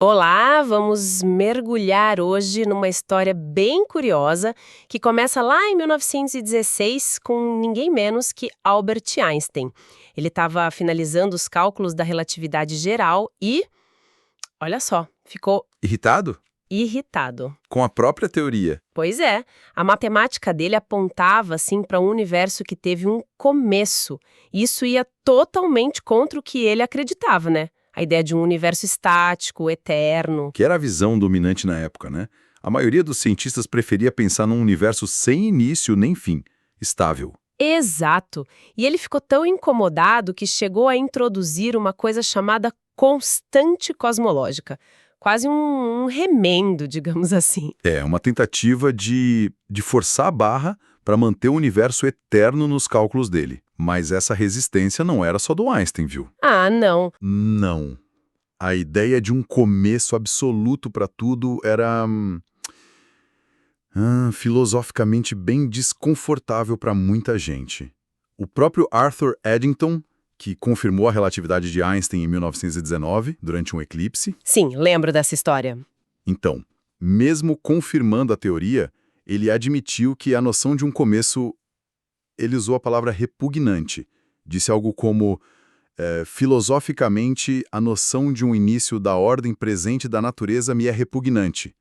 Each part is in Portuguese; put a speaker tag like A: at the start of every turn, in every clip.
A: Olá, vamos mergulhar hoje numa história bem curiosa que começa lá em 1916 com ninguém menos que Albert Einstein. Ele estava finalizando os cálculos da relatividade geral e, olha só, ficou
B: Irritado?
A: irritado.
B: Com a própria teoria.
A: Pois é, a matemática dele apontava assim para um universo que teve um começo. Isso ia totalmente contra o que ele acreditava, né? A ideia de um universo estático, eterno.
B: Que era a visão dominante na época, né? A maioria dos cientistas preferia pensar num universo sem início nem fim, estável.
A: Exato. E ele ficou tão incomodado que chegou a introduzir uma coisa chamada constante cosmológica. Quase um remendo, digamos assim.
B: É, uma tentativa de forçar a barra para manter o universo eterno nos cálculos dele. Mas essa resistência não era só do Einstein, viu?
A: Ah, não.
B: Não. A ideia de um começo absoluto para tudo era filosoficamente bem desconfortável para muita gente. O próprio Arthur Eddington, que confirmou a relatividade de Einstein em 1919, durante um eclipse,
A: Sim, lembro dessa história.
B: então, mesmo confirmando a teoria, ele admitiu que a noção de um começo, ele usou a palavra repugnante. Disse algo como, filosoficamente, a noção de um início da ordem presente da natureza me é repugnante.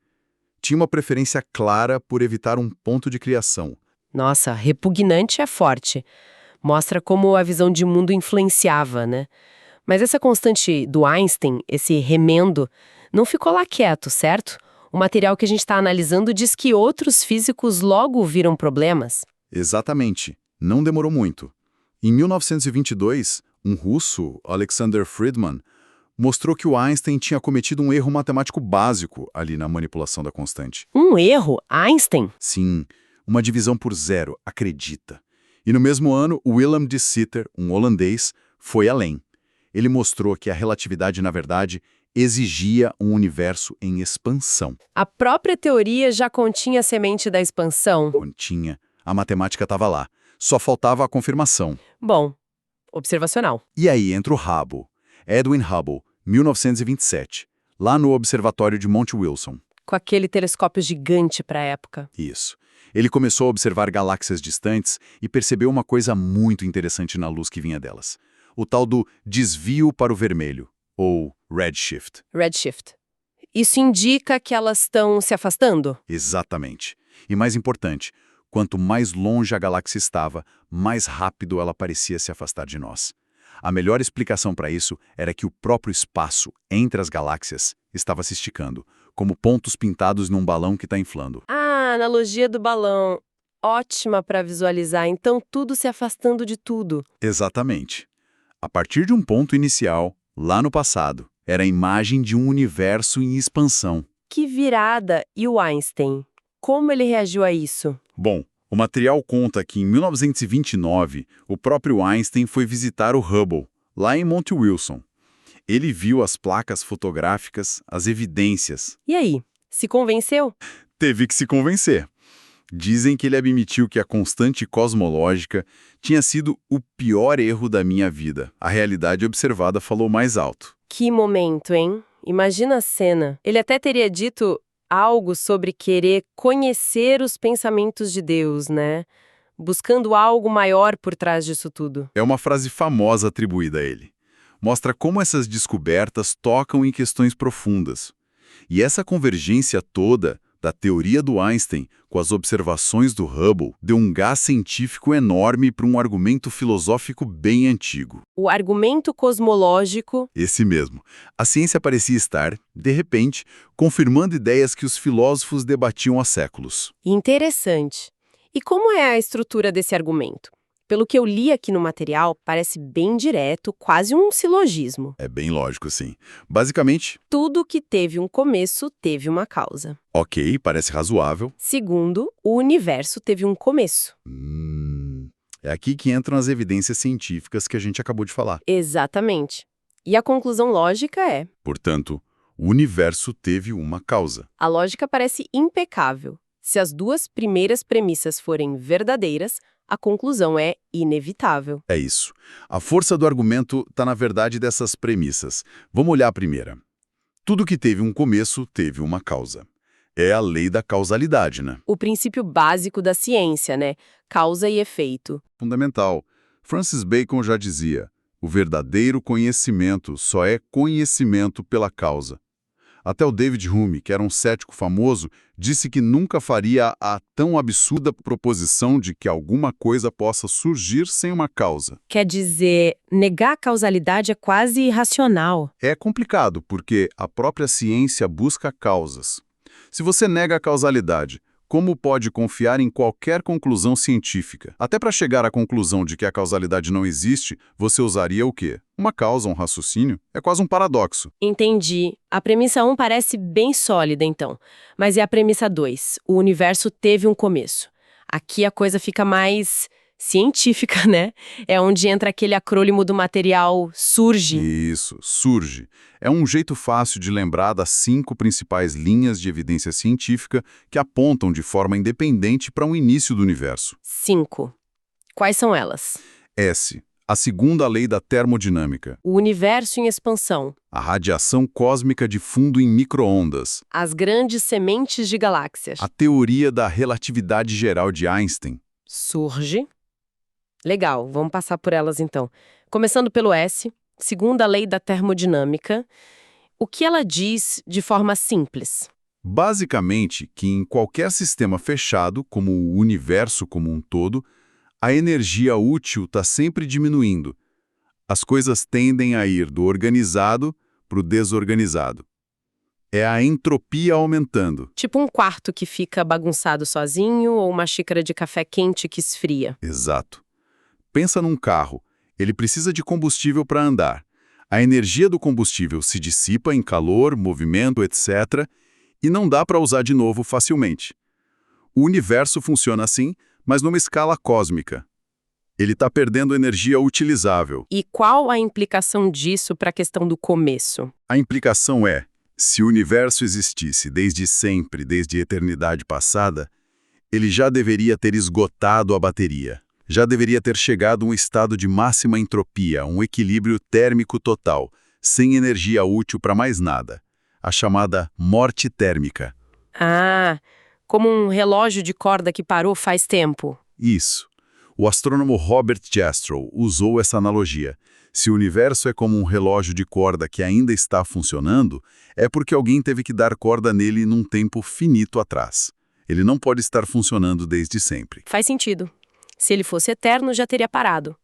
B: Tinha uma preferência clara por evitar um ponto de criação.
A: Nossa, repugnante é forte. Mostra como a visão de mundo influenciava, né? Mas essa constante do Einstein, esse remendo, não ficou lá quieto, certo? O material que a gente está analisando diz que outros físicos logo viram problemas.
B: Exatamente. Não demorou muito. Em 1922, um russo, Alexander Friedman, mostrou que o Einstein tinha cometido um erro matemático básico ali na manipulação da constante.
A: Um erro? Einstein?
B: Sim, uma divisão por zero, acredita. E no mesmo ano, Willem de Sitter, um holandês, foi além. Ele mostrou que a relatividade, na verdade, exigia um universo em expansão.
A: A própria teoria já continha a semente da expansão?
B: Continha. A matemática estava lá. Só faltava a confirmação.
A: Bom, observacional.
B: E aí entra o Hubble. Edwin Hubble, 1927, lá no Observatório de Monte Wilson.
A: Com aquele telescópio gigante para a época.
B: Isso. Ele começou a observar galáxias distantes e percebeu uma coisa muito interessante na luz que vinha delas. O tal do desvio para o vermelho, ou redshift.
A: Redshift. Isso indica que elas estão se afastando?
B: Exatamente. E mais importante, quanto mais longe a galáxia estava, mais rápido ela parecia se afastar de nós. A melhor explicação para isso era que o próprio espaço entre as galáxias estava se esticando, como pontos pintados num balão que está inflando.
A: Ah, analogia do balão. Ótima para visualizar, então tudo se afastando de tudo.
B: Exatamente. A partir de um ponto inicial, lá no passado, era a imagem de um universo em expansão.
A: Que virada! E o Einstein? Como ele reagiu a isso?
B: Bom, o material conta que em 1929, o próprio Einstein foi visitar o Hubble, lá em Monte Wilson. Ele viu as placas fotográficas, as evidências.
A: E aí? Se convenceu?
B: Teve que se convencer. Dizem que ele admitiu que a constante cosmológica tinha sido o pior erro da minha vida. A realidade observada falou mais alto.
A: Que momento, hein? Imagina a cena. Ele até teria dito algo sobre querer conhecer os pensamentos de Deus, né? Buscando algo maior por trás disso tudo.
B: É uma frase famosa atribuída a ele. Mostra como essas descobertas tocam em questões profundas. E essa convergência toda da teoria do Einstein com as observações do Hubble deu um gás científico enorme para um argumento filosófico bem antigo.
A: O argumento cosmológico.
B: Esse mesmo. A ciência parecia estar, de repente, confirmando ideias que os filósofos debatiam há séculos.
A: Interessante. E como é a estrutura desse argumento? Pelo que eu li aqui no material, parece bem direto, quase um silogismo.
B: É bem lógico, sim. Basicamente,
A: Tudo que teve um começo teve uma causa.
B: ok, parece razoável.
A: Segundo, o universo teve um começo.
B: É aqui que entram as evidências científicas que a gente acabou de falar.
A: Exatamente. E a conclusão lógica é:
B: Portanto, o universo teve uma causa.
A: a lógica parece impecável. Se as duas primeiras premissas forem verdadeiras, a conclusão é inevitável.
B: É isso. A força do argumento está, na verdade, dessas premissas. Vamos olhar a primeira. Tudo que teve um começo teve uma causa. É a lei da causalidade, né?
A: O princípio básico da ciência, né? Causa e efeito.
B: Fundamental. Francis Bacon já dizia: o verdadeiro conhecimento só é conhecimento pela causa. Até o David Hume, que era um cético famoso, disse que nunca faria a tão absurda proposição de que alguma coisa possa surgir sem uma causa.
A: Quer dizer, negar a causalidade é quase irracional.
B: É complicado, porque a própria ciência busca causas. Se você nega a causalidade, como pode confiar em qualquer conclusão científica? Até para chegar à conclusão de que a causalidade não existe, você usaria o quê? Uma causa, um raciocínio? É quase um paradoxo.
A: Entendi. A premissa 1 parece bem sólida, então. Mas e a premissa 2? O universo teve um começo. Aqui a coisa fica mais científica, né? É onde entra aquele acrônimo do material surge.
B: Isso, surge. É um jeito fácil de lembrar das 5 principais linhas de evidência científica que apontam de forma independente para um início do universo.
A: 5. Quais são elas?
B: S. A segunda lei da termodinâmica.
A: O universo em expansão.
B: A radiação cósmica de fundo em micro-ondas.
A: As grandes sementes de galáxias.
B: A teoria da relatividade geral de Einstein.
A: Surge. Legal, vamos passar por elas então. Começando pelo S, segunda lei da termodinâmica. O que ela diz de forma simples?
B: Basicamente, que em qualquer sistema fechado, como o universo como um todo, a energia útil está sempre diminuindo. As coisas tendem a ir do organizado para o desorganizado. É a entropia aumentando.
A: Tipo um quarto que fica bagunçado sozinho ou uma xícara de café quente que esfria.
B: Exato. Pensa num carro. Ele precisa de combustível para andar. A energia do combustível se dissipa em calor, movimento, etc., e não dá para usar de novo facilmente. O universo funciona assim, mas numa escala cósmica. Ele está perdendo energia utilizável.
A: E qual a implicação disso para a questão do começo?
B: A implicação é, se o universo existisse desde sempre, desde a eternidade passada, ele já deveria ter esgotado a bateria. Já deveria ter chegado a um estado de máxima entropia, um equilíbrio térmico total, sem energia útil para mais nada. A chamada morte térmica.
A: Ah, como um relógio de corda que parou faz tempo.
B: Isso. O astrônomo Robert Jastrow usou essa analogia. Se o universo é como um relógio de corda que ainda está funcionando, é porque alguém teve que dar corda nele num tempo finito atrás. Ele não pode estar funcionando desde sempre.
A: Faz sentido. Se ele fosse eterno, já teria parado.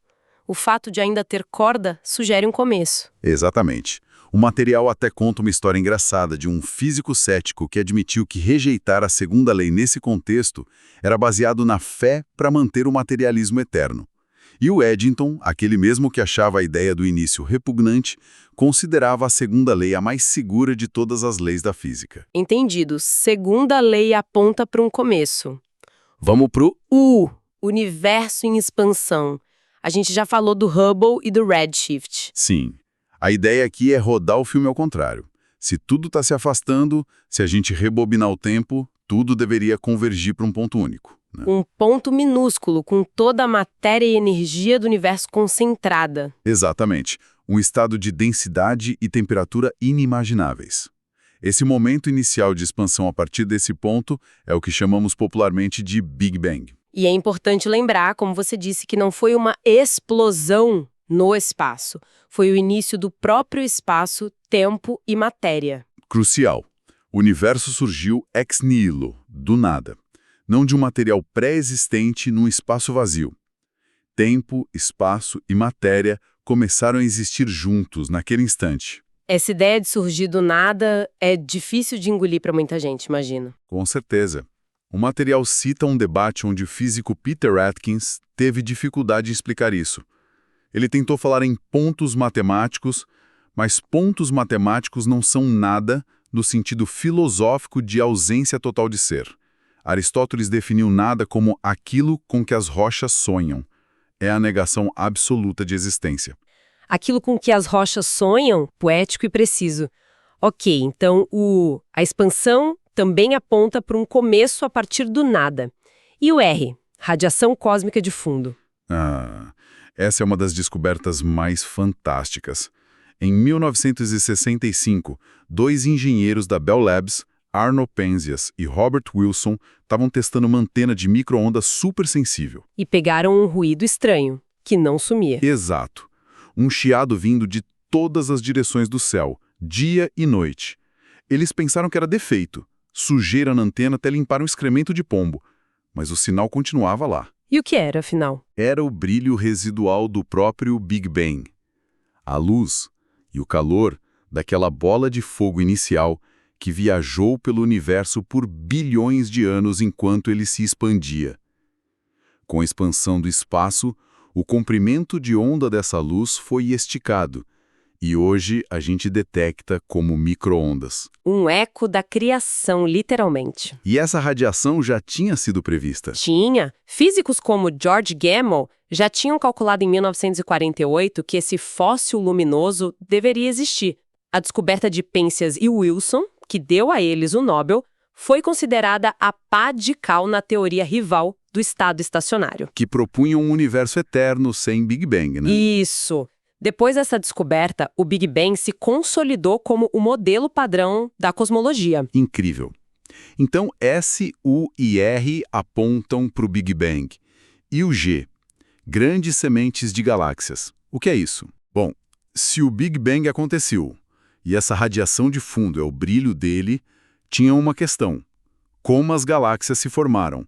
A: O fato de ainda ter corda sugere um começo.
B: Exatamente. O material até conta uma história engraçada de um físico cético que admitiu que rejeitar a segunda lei nesse contexto era baseado na fé para manter o materialismo eterno. E o Eddington, aquele mesmo que achava a ideia do início repugnante, considerava a segunda lei a mais segura de todas as leis da física.
A: Entendido. Segunda lei aponta para um começo.
B: Vamos pro
A: U. Universo em expansão. A gente já falou do Hubble e do Redshift.
B: Sim. A ideia aqui é rodar o filme ao contrário. Se tudo está se afastando, se a gente rebobinar o tempo, tudo deveria convergir para um ponto único, né?
A: Um ponto minúsculo com toda a matéria e energia do universo concentrada.
B: Exatamente. Um estado de densidade e temperatura inimagináveis. Esse momento inicial de expansão a partir desse ponto é o que chamamos popularmente de Big Bang.
A: E é importante lembrar, como você disse, que não foi uma explosão no espaço. Foi o início do próprio espaço, tempo e matéria.
B: Crucial. O universo surgiu ex nihilo, do nada. Não de um material pré-existente num espaço vazio. Tempo, espaço e matéria começaram a existir juntos naquele instante.
A: Essa ideia de surgir do nada é difícil de engolir para muita gente, imagino.
B: Com certeza. O material cita um debate onde o físico Peter Atkins teve dificuldade em explicar isso. Ele tentou falar em pontos matemáticos, mas pontos matemáticos não são nada no sentido filosófico de ausência total de ser. Aristóteles definiu nada como aquilo com que as rochas sonham. É a negação absoluta de existência.
A: Aquilo com que as rochas sonham, poético e preciso. Ok, então a expansão também aponta para um começo a partir do nada. E o R, radiação cósmica de fundo.
B: Essa é uma das descobertas mais fantásticas. Em 1965, dois engenheiros da Bell Labs, Arno Penzias e Robert Wilson, estavam testando uma antena de micro-ondas supersensível.
A: E pegaram um ruído estranho, que não sumia.
B: Exato. Um chiado vindo de todas as direções do céu, dia e noite. Eles pensaram que era defeito, sujeira na antena até limpar um excremento de pombo, mas o sinal continuava lá.
A: E o que era, afinal?
B: Era o brilho residual do próprio Big Bang. A luz e o calor daquela bola de fogo inicial que viajou pelo universo por bilhões de anos enquanto ele se expandia. Com a expansão do espaço, o comprimento de onda dessa luz foi esticado, e hoje a gente detecta como micro-ondas.
A: Um eco da criação, literalmente.
B: E essa radiação já tinha sido prevista.
A: Tinha. Físicos como George Gamow já tinham calculado em 1948 que esse fóssil luminoso deveria existir. A descoberta de Penzias e Wilson, que deu a eles o Nobel, foi considerada a pá de cal na teoria rival do estado estacionário.
B: Que propunha um universo eterno sem Big Bang, né?
A: Isso. Depois dessa descoberta, o Big Bang se consolidou como o modelo padrão da cosmologia.
B: Incrível. Então, S, U e R apontam para o Big Bang. E o G? Grandes sementes de galáxias. O que é isso? Bom, se o Big Bang aconteceu e essa radiação de fundo é o brilho dele, tinha uma questão. Como as galáxias se formaram?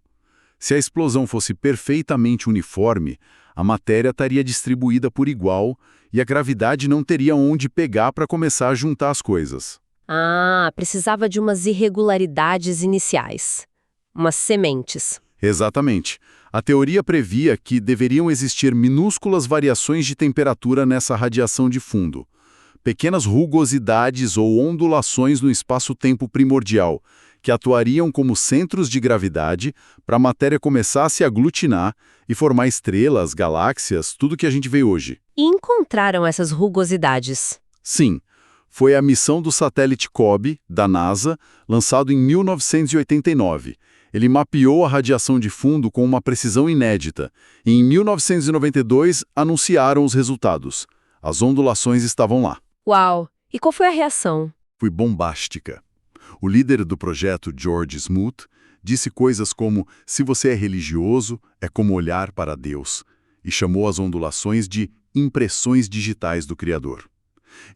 B: Se a explosão fosse perfeitamente uniforme, a matéria estaria distribuída por igual e a gravidade não teria onde pegar para começar a juntar as coisas.
A: Ah, precisava de umas irregularidades iniciais. Umas sementes.
B: Exatamente. A teoria previa que deveriam existir minúsculas variações de temperatura nessa radiação de fundo. Pequenas rugosidades ou ondulações no espaço-tempo primordial, que atuariam como centros de gravidade para a matéria começar a se aglutinar e formar estrelas, galáxias, tudo que a gente vê hoje.
A: E encontraram essas rugosidades?
B: Sim, foi a missão do satélite COBE, da NASA, lançado em 1989. Ele mapeou a radiação de fundo com uma precisão inédita. E em 1992, anunciaram os resultados. As ondulações estavam lá.
A: Uau! E qual foi a reação?
B: Foi bombástica. O líder do projeto, George Smoot, disse coisas como: se você é religioso, é como olhar para Deus, e chamou as ondulações de impressões digitais do Criador.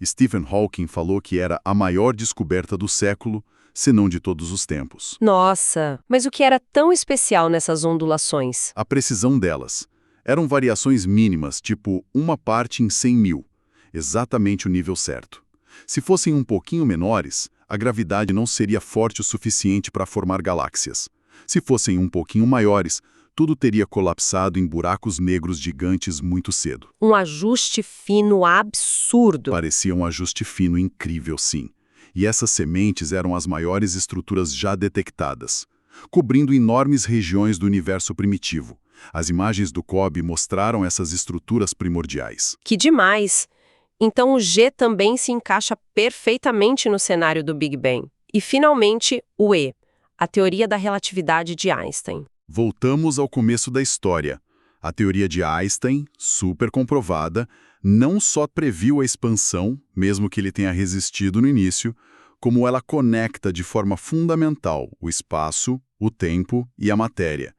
B: Stephen Hawking falou que era a maior descoberta do século, se não de todos os tempos.
A: Nossa, mas o que era tão especial nessas ondulações?
B: A precisão delas. Eram variações mínimas, tipo uma parte em 100 mil, exatamente o nível certo. Se fossem um pouquinho menores, a gravidade não seria forte o suficiente para formar galáxias. Se fossem um pouquinho maiores, tudo teria colapsado em buracos negros gigantes muito cedo.
A: Um ajuste fino absurdo.
B: Parecia um ajuste fino incrível, sim. E essas sementes eram as maiores estruturas já detectadas, cobrindo enormes regiões do universo primitivo. As imagens do COBE mostraram essas estruturas primordiais.
A: Que demais! Então o G também se encaixa perfeitamente no cenário do Big Bang. E, finalmente, o E, a teoria da relatividade de Einstein.
B: Voltamos ao começo da história. A teoria de Einstein, super comprovada, não só previu a expansão, mesmo que ele tenha resistido no início, como ela conecta de forma fundamental o espaço, o tempo e a matéria.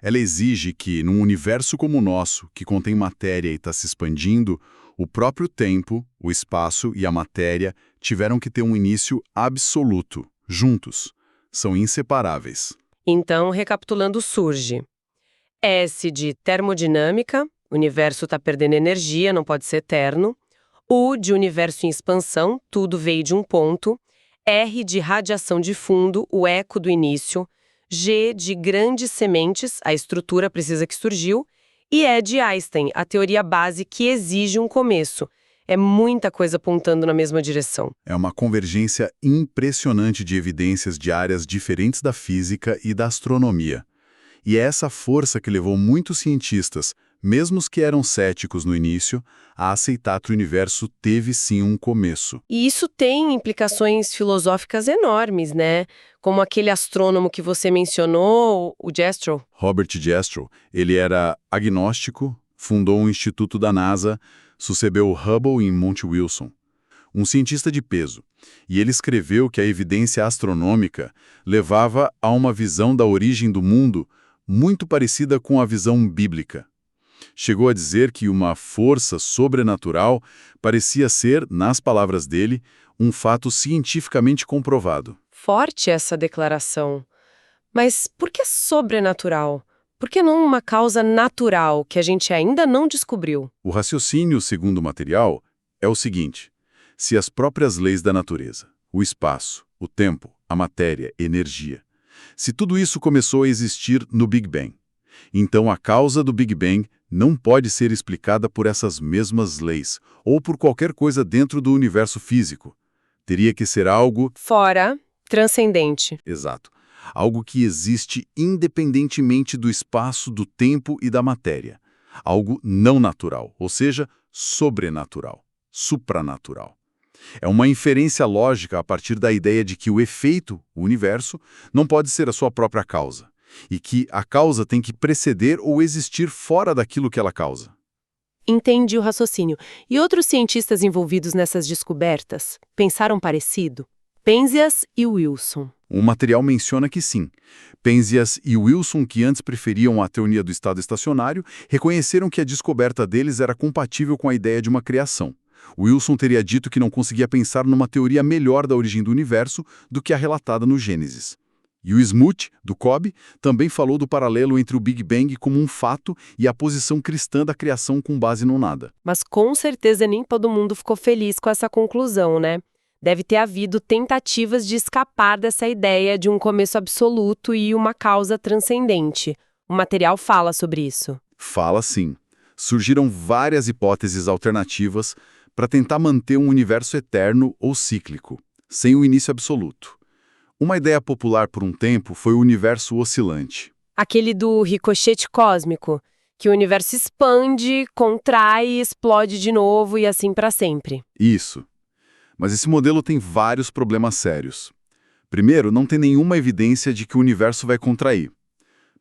B: Ela exige que, num universo como o nosso, que contém matéria e está se expandindo, o próprio tempo, o espaço e a matéria tiveram que ter um início absoluto, juntos. São inseparáveis.
A: Então, recapitulando, surge S de termodinâmica, o universo está perdendo energia, não pode ser eterno. U de universo em expansão, tudo veio de um ponto. R de radiação de fundo, o eco do início. G de grandes sementes, a estrutura precisa que surgiu. E E de Einstein, a teoria base que exige um começo. É muita coisa apontando na mesma direção.
B: É uma convergência impressionante de evidências de áreas diferentes da física e da astronomia. E é essa força que levou muitos cientistas, mesmo os que eram céticos no início, a aceitar que o universo teve sim um começo.
A: E isso tem implicações filosóficas enormes, né? Como aquele astrônomo que você mencionou, o Jastrow.
B: Robert Jastrow, ele era agnóstico, fundou um instituto da NASA, sucedeu o Hubble em Monte Wilson. um cientista de peso, e ele escreveu que a evidência astronômica levava a uma visão da origem do mundo muito parecida com a visão bíblica. Chegou a dizer que uma força sobrenatural parecia ser, nas palavras dele, um fato cientificamente comprovado.
A: Forte essa declaração. Mas por que sobrenatural? Por que não uma causa natural que a gente ainda não descobriu?
B: O raciocínio, segundo o material, é o seguinte: se as próprias leis da natureza, o espaço, o tempo, a matéria, energia, se tudo isso começou a existir no Big Bang, então a causa do Big Bang não pode ser explicada por essas mesmas leis ou por qualquer coisa dentro do universo físico. Teria que ser algo...
A: Fora, transcendente.
B: Exato. Algo que existe independentemente do espaço, do tempo e da matéria. Algo não natural, ou seja, sobrenatural, supranatural. É uma inferência lógica a partir da ideia de que o efeito, o universo, não pode ser a sua própria causa, e que a causa tem que preceder ou existir fora daquilo que ela causa.
A: Entendi o raciocínio. E outros cientistas envolvidos nessas descobertas pensaram parecido? Penzias e Wilson.
B: O material menciona que sim. Penzias e Wilson, que antes preferiam a teoria do estado estacionário, reconheceram que a descoberta deles era compatível com a ideia de uma criação. Wilson teria dito que não conseguia pensar numa teoria melhor da origem do universo do que a relatada no Gênesis. E o Smoot, do COBE, também falou do paralelo entre o Big Bang como um fato e a posição cristã da criação com base no nada.
A: Mas com certeza nem todo mundo ficou feliz com essa conclusão, né? Deve ter havido tentativas de escapar dessa ideia de um começo absoluto e uma causa transcendente. O material fala sobre isso.
B: Fala sim. Surgiram várias hipóteses alternativas para tentar manter um universo eterno ou cíclico, sem o início absoluto. Uma ideia popular por um tempo foi o universo oscilante.
A: Aquele do ricochete cósmico, que o universo expande, contrai e explode de novo e assim para sempre.
B: Isso. Mas esse modelo tem vários problemas sérios. Primeiro, não tem nenhuma evidência de que o universo vai contrair.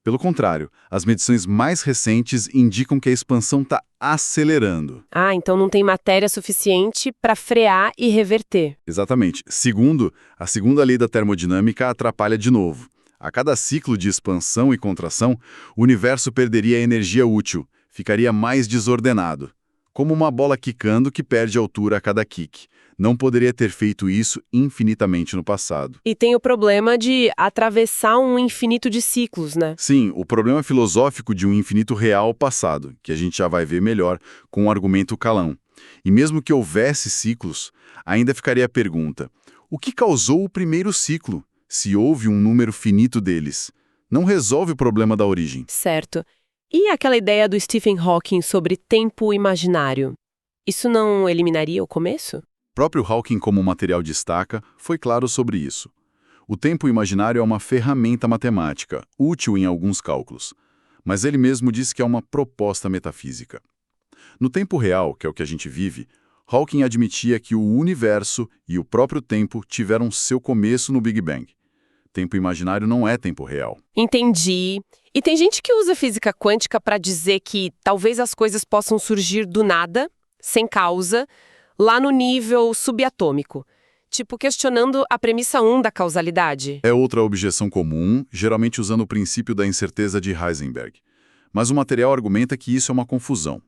B: Pelo contrário, as medições mais recentes indicam que a expansão está acelerando.
A: Ah, então não tem matéria suficiente para frear e reverter.
B: Exatamente. Segundo, a segunda lei da termodinâmica atrapalha de novo. A cada ciclo de expansão e contração, o universo perderia energia útil, ficaria mais desordenado. Como uma bola quicando que perde altura a cada kick. Não poderia ter feito isso infinitamente no passado.
A: E tem o problema de atravessar um infinito de ciclos, né?
B: Sim, o problema filosófico de um infinito real passado, que a gente já vai ver melhor com o argumento Calão. E mesmo que houvesse ciclos, ainda ficaria a pergunta: o que causou o primeiro ciclo, se houve um número finito deles? Não resolve o problema da origem.
A: Certo. E aquela ideia do Stephen Hawking sobre tempo imaginário? Isso não eliminaria o começo?
B: O próprio Hawking, como o material destaca, foi claro sobre isso. O tempo imaginário é uma ferramenta matemática, útil em alguns cálculos. Mas ele mesmo disse que é uma proposta metafísica. No tempo real, que é o que a gente vive, Hawking admitia que o universo e o próprio tempo tiveram seu começo no Big Bang. Tempo imaginário não é tempo real.
A: Entendi. E tem gente que usa física quântica para dizer que talvez as coisas possam surgir do nada, sem causa, lá no nível subatômico. Tipo, questionando a premissa 1 da causalidade.
B: É outra objeção comum, geralmente usando o princípio da incerteza de Heisenberg. Mas o material argumenta que isso é uma confusão.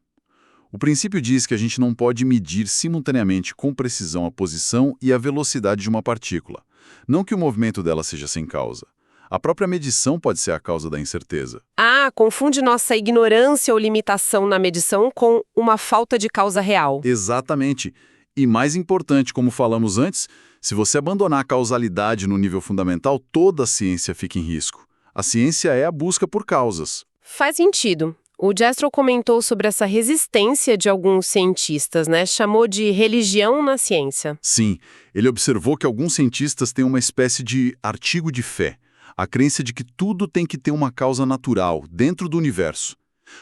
B: O princípio diz que a gente não pode medir simultaneamente com precisão a posição e a velocidade de uma partícula. Não que o movimento dela seja sem causa. A própria medição pode ser a causa da incerteza.
A: Ah, confunde nossa ignorância ou limitação na medição com uma falta de causa real.
B: Exatamente. E mais importante, como falamos antes, se você abandonar a causalidade no nível fundamental, toda a ciência fica em risco. A ciência é a busca por causas.
A: Faz sentido. O Jastrow comentou sobre essa resistência de alguns cientistas, né? Chamou de religião na ciência.
B: Sim, ele observou que alguns cientistas têm uma espécie de artigo de fé. A crença de que tudo tem que ter uma causa natural, dentro do universo.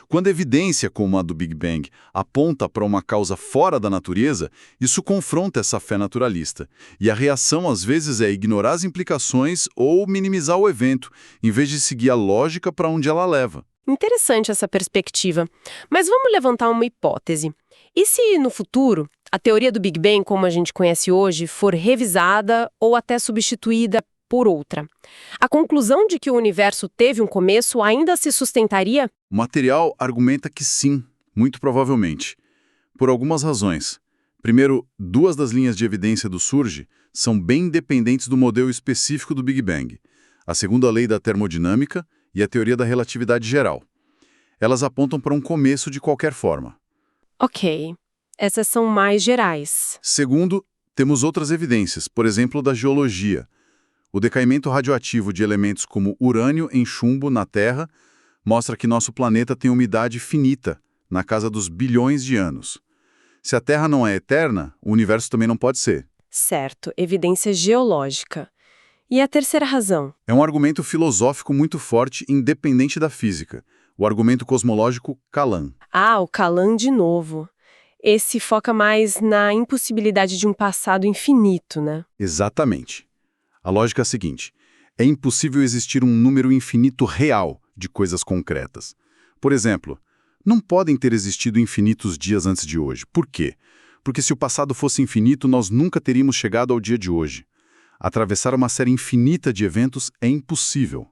B: Quando a evidência, como a do Big Bang, aponta para uma causa fora da natureza, isso confronta essa fé naturalista. E a reação, às vezes, é ignorar as implicações ou minimizar o evento, em vez de seguir a lógica para onde ela leva.
A: Interessante essa perspectiva. Mas vamos levantar uma hipótese. E se, no futuro, a teoria do Big Bang, como a gente conhece hoje, for revisada ou até substituída por outra, a conclusão de que o universo teve um começo ainda se sustentaria?
B: O material argumenta que sim, muito provavelmente, por algumas razões. Primeiro, duas das linhas de evidência do surge são bem independentes do modelo específico do Big Bang, a segunda lei da termodinâmica e a teoria da relatividade geral. Elas apontam para um começo de qualquer forma.
A: Ok, essas são mais gerais.
B: Segundo, temos outras evidências, por exemplo, da geologia. O decaimento radioativo de elementos como urânio em chumbo na Terra mostra que nosso planeta tem umidade finita, na casa dos bilhões de anos. Se a Terra não é eterna, o universo também não pode ser.
A: Certo, evidência geológica. E a terceira razão?
B: É um argumento filosófico muito forte, independente da física. O argumento cosmológico Kalam.
A: Ah, o Kalam de novo. Esse foca mais na impossibilidade de um passado infinito, né?
B: Exatamente. A lógica é a seguinte: é impossível existir um número infinito real de coisas concretas. Por exemplo, não podem ter existido infinitos dias antes de hoje. Por quê? Porque se o passado fosse infinito, nós nunca teríamos chegado ao dia de hoje. Atravessar uma série infinita de eventos é impossível.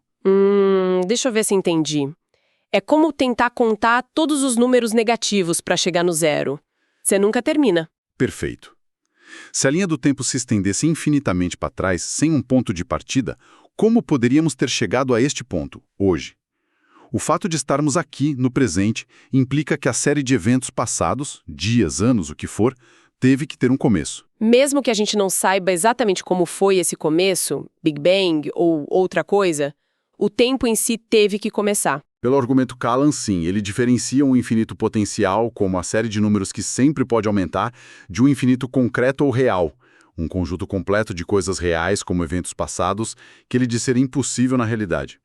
A: Deixa eu ver se entendi. É como tentar contar todos os números negativos para chegar no zero. Você nunca termina.
B: Perfeito. Se a linha do tempo se estendesse infinitamente para trás, sem um ponto de partida, como poderíamos ter chegado a este ponto, hoje? O fato de estarmos aqui, no presente, implica que a série de eventos passados, dias, anos, o que for, teve que ter um começo.
A: Mesmo que a gente não saiba exatamente como foi esse começo, Big Bang ou outra coisa, o tempo em si teve que começar.
B: Pelo argumento Kalam, sim, ele diferencia um infinito potencial, como a série de números que sempre pode aumentar, de um infinito concreto ou real, um conjunto completo de coisas reais, como eventos passados, que ele diz ser impossível na realidade.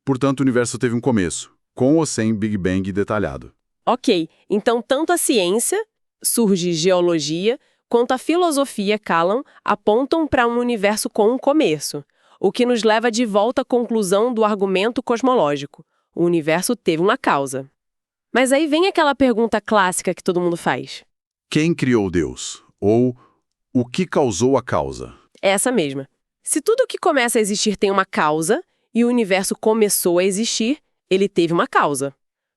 B: Portanto, o universo teve um começo, com ou sem Big Bang detalhado.
A: Ok, então tanto a ciência, surge geologia, quanto a filosofia Kalam apontam para um universo com um começo, o que nos leva de volta à conclusão do argumento cosmológico. O universo teve uma causa. Mas aí vem aquela pergunta clássica que todo mundo faz.
B: Quem criou Deus? Ou o que causou a causa?
A: Essa mesma. Se tudo que começa a existir tem uma causa, e o universo começou a existir, ele teve uma causa.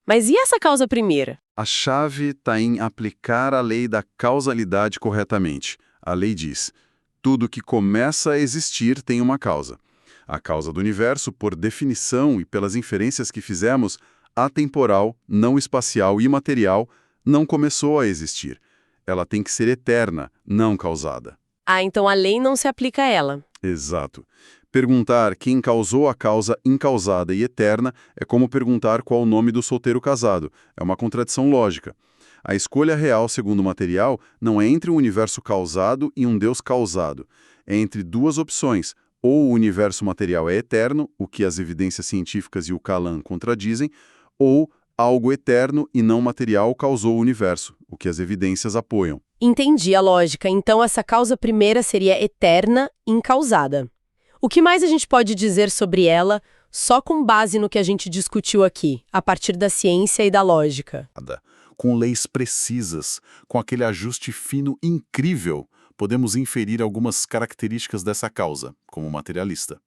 A: Mas e essa causa primeira?
B: A chave está em aplicar a lei da causalidade corretamente. A lei diz: tudo que começa a existir tem uma causa. A causa do universo, por definição e pelas inferências que fizemos, atemporal, não espacial e imaterial, não começou a existir. Ela tem que ser eterna, não causada.
A: Ah, então a lei não se aplica a ela.
B: Exato. Perguntar quem causou a causa incausada e eterna é como perguntar qual o nome do solteiro casado. É uma contradição lógica. A escolha real, segundo o material, não é entre um universo causado e um Deus causado. É entre duas opções. Ou o universo material é eterno, o que as evidências científicas e o Kalam contradizem, ou algo eterno e não material causou o universo, o que as evidências apoiam.
A: Entendi a lógica. Então essa causa primeira seria eterna, incausada. O que mais a gente pode dizer sobre ela, só com base no que a gente discutiu aqui, a partir da ciência e da lógica?
B: Com leis precisas, com aquele ajuste fino incrível, podemos inferir algumas características dessa causa, como materialista.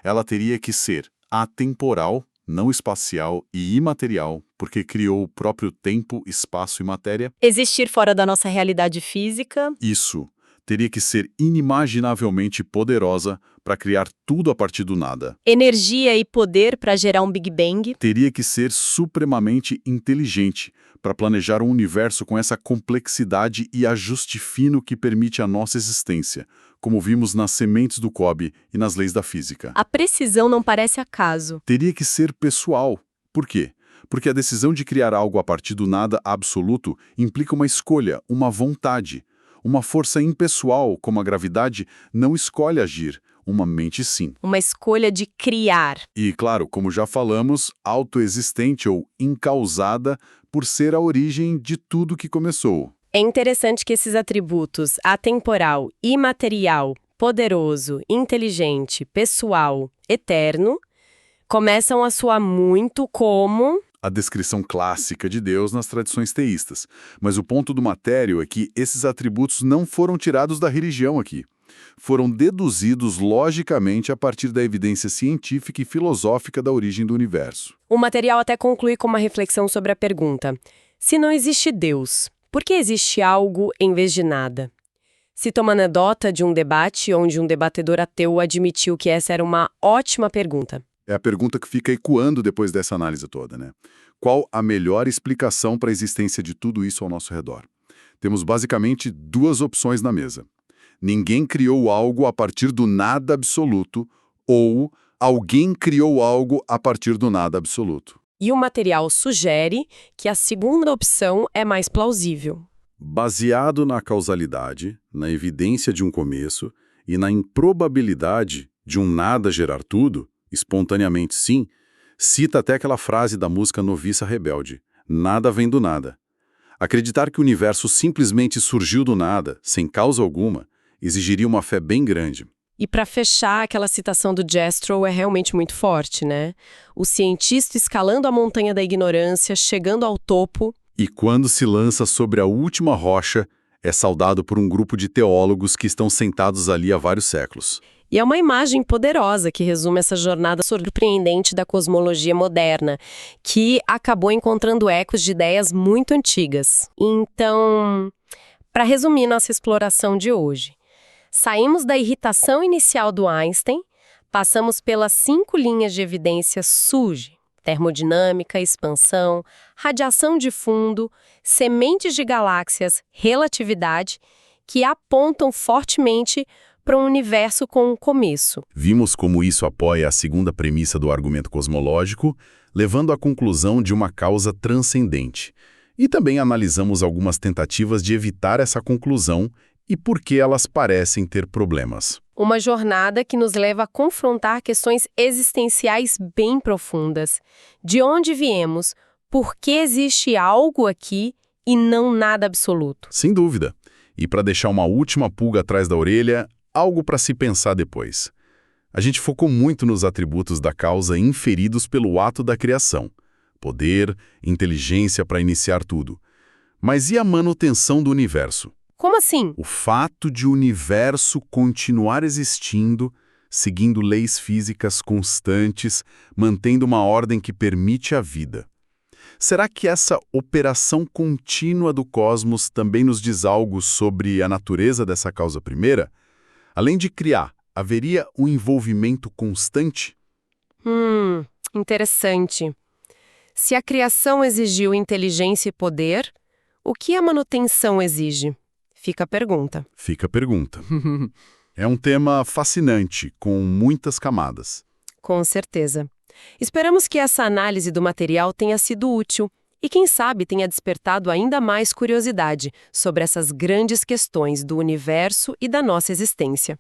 B: Ela teria que ser atemporal, não espacial e imaterial, porque criou o próprio tempo, espaço e matéria.
A: Existir fora da nossa realidade física.
B: Isso. Teria que ser inimaginavelmente poderosa para criar tudo a partir do nada.
A: Energia e poder para gerar um Big Bang.
B: Teria que ser supremamente inteligente para planejar um universo com essa complexidade e ajuste fino que permite a nossa existência, como vimos nas sementes do Cobb e nas leis da física.
A: A precisão não parece acaso.
B: Teria que ser pessoal. Por quê? Porque a decisão de criar algo a partir do nada absoluto implica uma escolha, uma vontade. Uma força impessoal, como a gravidade, não escolhe agir, uma mente sim.
A: Uma escolha de criar.
B: E, claro, como já falamos, autoexistente ou incausada por ser a origem de tudo que começou.
A: É interessante que esses atributos, atemporal, imaterial, poderoso, inteligente, pessoal, eterno, começam a soar muito como
B: a descrição clássica de Deus nas tradições teístas. Mas o ponto do Matério é que esses atributos não foram tirados da religião aqui. Foram deduzidos logicamente a partir da evidência científica e filosófica da origem do universo.
A: O material até conclui com uma reflexão sobre a pergunta: se não existe Deus, por que existe algo em vez de nada? Cita uma anedota de um debate onde um debatedor ateu admitiu que essa era uma ótima pergunta.
B: É a pergunta que fica ecoando depois dessa análise toda, né? Qual a melhor explicação para a existência de tudo isso ao nosso redor? Temos basicamente duas opções na mesa. Ninguém criou algo a partir do nada absoluto, ou alguém criou algo a partir do nada absoluto.
A: E o material sugere que a segunda opção é mais plausível.
B: Baseado na causalidade, na evidência de um começo e na improbabilidade de um nada gerar tudo, espontaneamente sim, cita até aquela frase da música Noviça Rebelde: nada vem do nada. Acreditar que o universo simplesmente surgiu do nada, sem causa alguma, exigiria uma fé bem grande.
A: E para fechar, aquela citação do Jastrow é realmente muito forte, né? O cientista escalando a montanha da ignorância, chegando ao topo.
B: E quando se lança sobre a última rocha, é saudado por um grupo de teólogos que estão sentados ali há vários séculos.
A: E é uma imagem poderosa que resume essa jornada surpreendente da cosmologia moderna, que acabou encontrando ecos de ideias muito antigas. Então, para resumir nossa exploração de hoje, saímos da irritação inicial do Einstein, passamos pelas 5 linhas de evidência SUGE: termodinâmica, expansão, radiação de fundo, sementes de galáxias, relatividade, que apontam fortemente para um universo com um começo.
B: Vimos como isso apoia a segunda premissa do argumento cosmológico, levando à conclusão de uma causa transcendente. E também analisamos algumas tentativas de evitar essa conclusão e por que elas parecem ter problemas.
A: Uma jornada que nos leva a confrontar questões existenciais bem profundas. De onde viemos? Por que existe algo aqui e não nada absoluto?
B: Sem dúvida. E para deixar uma última pulga atrás da orelha, algo para se pensar depois. A gente focou muito nos atributos da causa inferidos pelo ato da criação: poder, inteligência para iniciar tudo. Mas e a manutenção do universo?
A: Como assim?
B: O fato de o universo continuar existindo, seguindo leis físicas constantes, mantendo uma ordem que permite a vida. Será que essa operação contínua do cosmos também nos diz algo sobre a natureza dessa causa primeira? Além de criar, haveria um envolvimento constante?
A: Interessante. Se a criação exigiu inteligência e poder, o que a manutenção exige? Fica a pergunta.
B: Fica a pergunta. É um tema fascinante, com muitas camadas.
A: Com certeza. Esperamos que essa análise do material tenha sido útil e, quem sabe, tenha despertado ainda mais curiosidade sobre essas grandes questões do universo e da nossa existência.